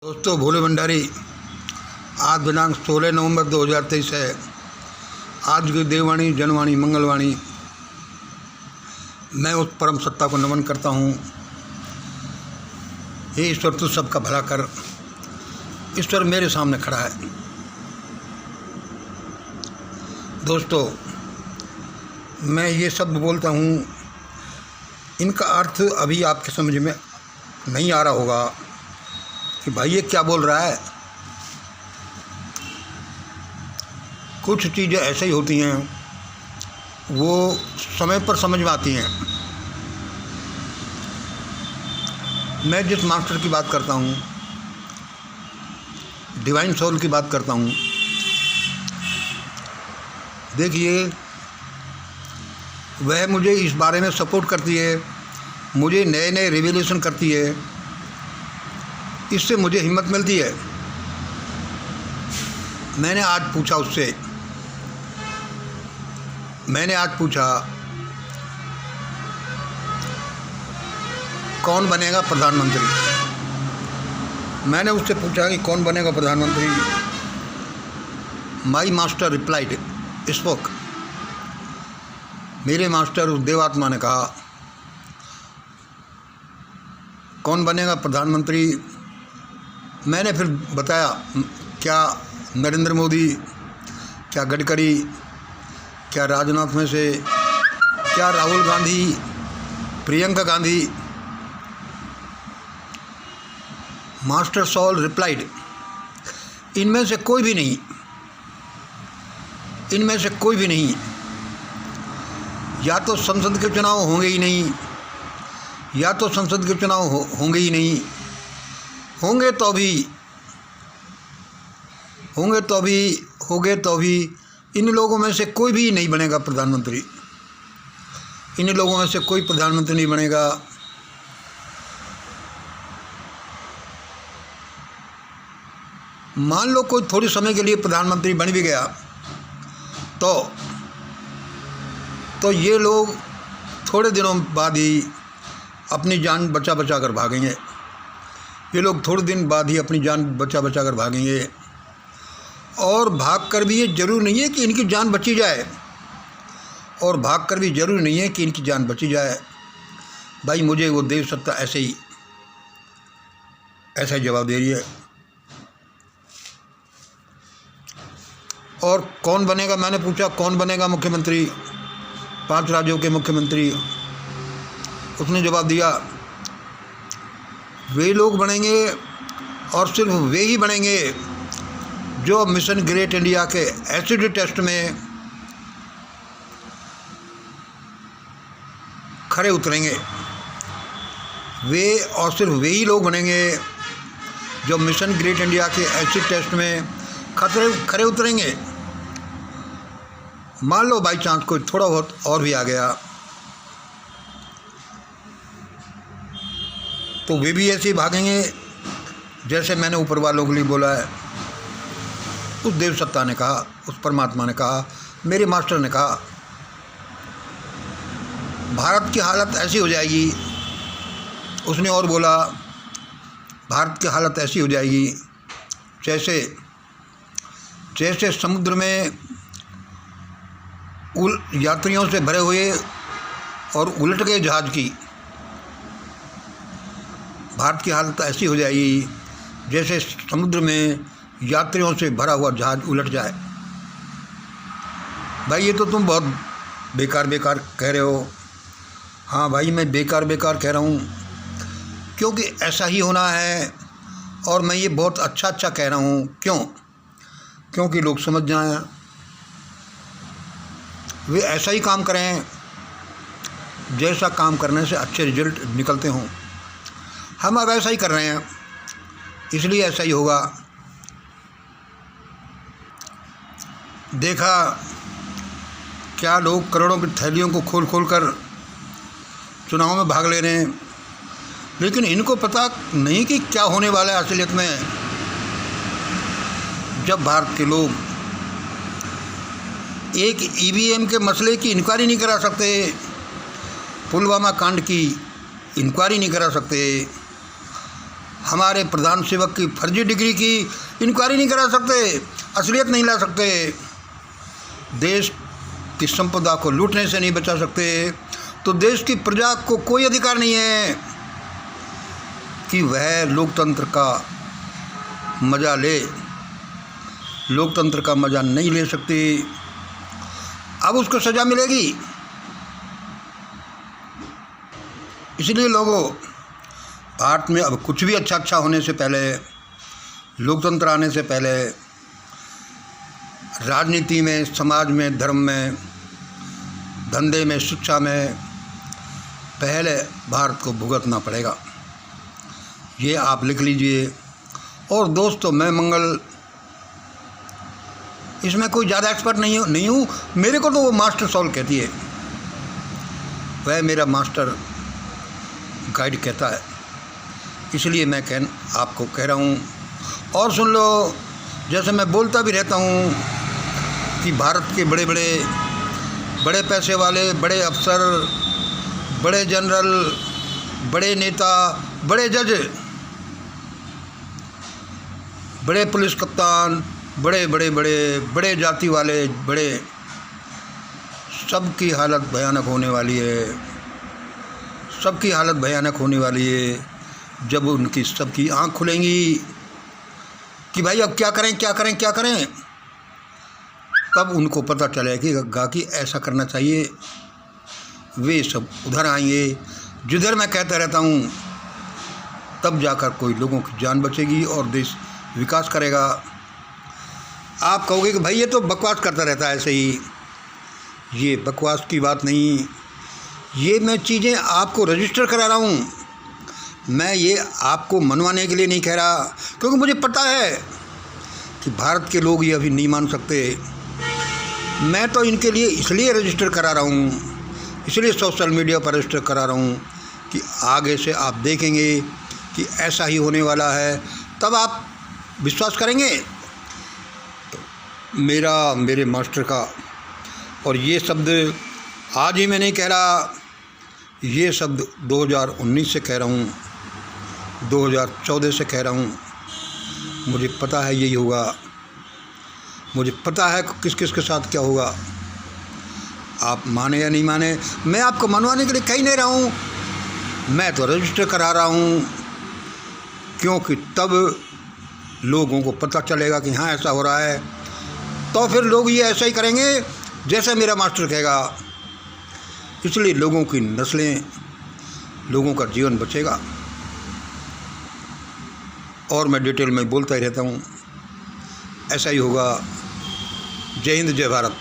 दोस्तों, भोले भंडारी। आज दिनांक 16 नवंबर 2023 है। आज की देववाणी, जनवाणी, मंगलवाणी। मैं उस परम सत्ता को नमन करता हूँ। हे ईश्वर, तू सबका भला कर। ईश्वर मेरे सामने खड़ा है। दोस्तों, मैं ये शब्द बोलता हूँ, इनका अर्थ अभी आपके समझ में नहीं आ रहा होगा कि भाई ये क्या बोल रहा है। कुछ चीज़ें ऐसे ही होती हैं, वो समय पर समझ में आती हैं। मैं जिस मास्टर की बात करता हूँ, डिवाइन सोल की बात करता हूँ, देखिए, वह मुझे इस बारे में सपोर्ट करती है, मुझे नए नए रिवैल्यूएशन करती है। इससे मुझे हिम्मत मिलती है। मैंने आज पूछा कौन बनेगा प्रधानमंत्री। मैंने उससे पूछा कि कौन बनेगा प्रधानमंत्री। My master replied, spoke. मेरे मास्टर उस देवात्मा ने कहा, कौन बनेगा प्रधानमंत्री। मैंने फिर बताया, क्या नरेंद्र मोदी, क्या गडकरी, क्या राजनाथ में से, क्या Rahul Gandhi, Priyanka Gandhi. Master Saul replied, इनमें से कोई भी नहीं। या तो संसद के चुनाव होंगे ही नहीं, होंगे तो भी इन लोगों में से कोई भी नहीं बनेगा प्रधानमंत्री। इन लोगों में से कोई प्रधानमंत्री नहीं बनेगा। मान लो कोई थोड़े समय के लिए प्रधानमंत्री बन भी गया तो ये लोग थोड़े दिनों बाद ही अपनी जान बचा कर भागेंगे। और भागकर भी ये जरूर नहीं है कि इनकी जान बची जाए। भाई, मुझे वो देव सत्ता ऐसा ही जवाब दे रही है। और कौन बनेगा, मैंने पूछा कौन बनेगा मुख्यमंत्री, 5 राज्यों के मुख्यमंत्री। उसने जवाब दिया, वे लोग बनेंगे और सिर्फ वे ही बनेंगे जो मिशन ग्रेट इंडिया के एसिड टेस्ट में खरे उतरेंगे। सिर्फ वे ही लोग बनेंगे जो मिशन ग्रेट इंडिया के एसिड टेस्ट में खरे उतरेंगे। मान लो बाई चांस कोई थोड़ा बहुत और भी आ गया तो वे भी ऐसे ही भागेंगे जैसे मैंने ऊपर वालों के लिए बोला है। उस देव सत्ता ने कहा, उस परमात्मा ने कहा, मेरे मास्टर ने कहा, भारत की हालत ऐसी हो जाएगी। उसने और बोला, भारत की हालत ऐसी हो जाएगी जैसे समुद्र में यात्रियों से भरे हुए और उलट गए जहाज की। भारत की हालत ऐसी हो जाएगी जैसे समुद्र में यात्रियों से भरा हुआ जहाज उलट जाए। भाई, ये तो तुम बहुत बेकार कह रहे हो। हाँ भाई, मैं बेकार कह रहा हूँ क्योंकि ऐसा ही होना है। और मैं ये बहुत अच्छा कह रहा हूँ। क्योंकि लोग समझ जाएं, वे ऐसा ही काम करें जैसा काम करने से अच्छे रिजल्ट निकलते हों। हम अब ऐसा ही कर रहे हैं, इसलिए ऐसा ही होगा। देखा क्या लोग करोड़ों की थैलियों को खोल कर चुनाव में भाग ले रहे हैं, लेकिन इनको पता नहीं कि क्या होने वाला है असलियत में। जब भारत के लोग एक ईवीएम के मसले की इंक्वायरी नहीं करा सकते, पुलवामा कांड की इंक्वायरी नहीं करा सकते, हमारे प्रधान सेवक की फर्जी डिग्री की इंक्वायरी नहीं करा सकते, असलियत नहीं ला सकते, देश की संपदा को लूटने से नहीं बचा सकते, तो देश की प्रजा को कोई अधिकार नहीं है कि वह लोकतंत्र का मज़ा ले। लोकतंत्र का मज़ा नहीं ले सकती। अब उसको सज़ा मिलेगी। इसलिए लोगों, भारत में अब कुछ भी अच्छा होने से पहले, लोकतंत्र आने से पहले, राजनीति में, समाज में, धर्म में, धंधे में, शिक्षा में, पहले भारत को भुगतना पड़ेगा। ये आप लिख लीजिए। और दोस्तों, मैं मंगल इसमें कोई ज़्यादा एक्सपर्ट नहीं हूँ। मेरे को तो वो मास्टर सॉल्व कहती है, वह मेरा मास्टर गाइड कहता है। इसलिए मैं आपको कह रहा हूँ। और सुन लो, जैसे मैं बोलता भी रहता हूँ कि भारत के बड़े पैसे वाले, बड़े अफसर, बड़े जनरल, बड़े नेता, बड़े जज, बड़े पुलिस कप्तान, बड़े जाति वाले, सबकी हालत भयानक होने वाली है। सबकी हालत भयानक होने वाली है जब उनकी सबकी आँख खुलेंगी कि भाई अब क्या करें। तब उनको पता चलेगा कि ऐसा करना चाहिए। वे सब उधर आएंगे जिधर मैं कहता रहता हूँ, तब जाकर कोई लोगों की जान बचेगी और देश विकास करेगा। आप कहोगे कि भाई ये तो बकवास करता रहता है ऐसे ही। ये बकवास की बात नहीं, ये मैं चीज़ें आपको रजिस्टर करा रहा हूँ। मैं ये आपको मनवाने के लिए नहीं कह रहा, क्योंकि मुझे पता है कि भारत के लोग ये अभी नहीं मान सकते। मैं तो इनके लिए इसलिए रजिस्टर करा रहा हूँ, इसलिए सोशल मीडिया पर रजिस्टर करा रहा हूँ कि आगे से आप देखेंगे कि ऐसा ही होने वाला है, तब आप विश्वास करेंगे। तो मेरे मास्टर का, और ये शब्द आज ही मैं नहीं कह रहा, ये शब्द 2019 से कह रहा हूँ, 2014 से कह रहा हूँ। मुझे पता है यही होगा, मुझे पता है किस किस के साथ क्या होगा। आप माने या नहीं माने, मैं आपको मनवाने के लिए कह ही नहीं रहा हूँ, मैं तो रजिस्टर करा रहा हूँ, क्योंकि तब लोगों को पता चलेगा कि हाँ ऐसा हो रहा है, तो फिर लोग ये ऐसा ही करेंगे जैसा मेरा मास्टर कहेगा। इसलिए लोगों की नस्लें, लोगों का जीवन बचेगा। और मैं डिटेल में बोलता ही रहता हूँ, ऐसा ही होगा। जय हिंद, जय भारत।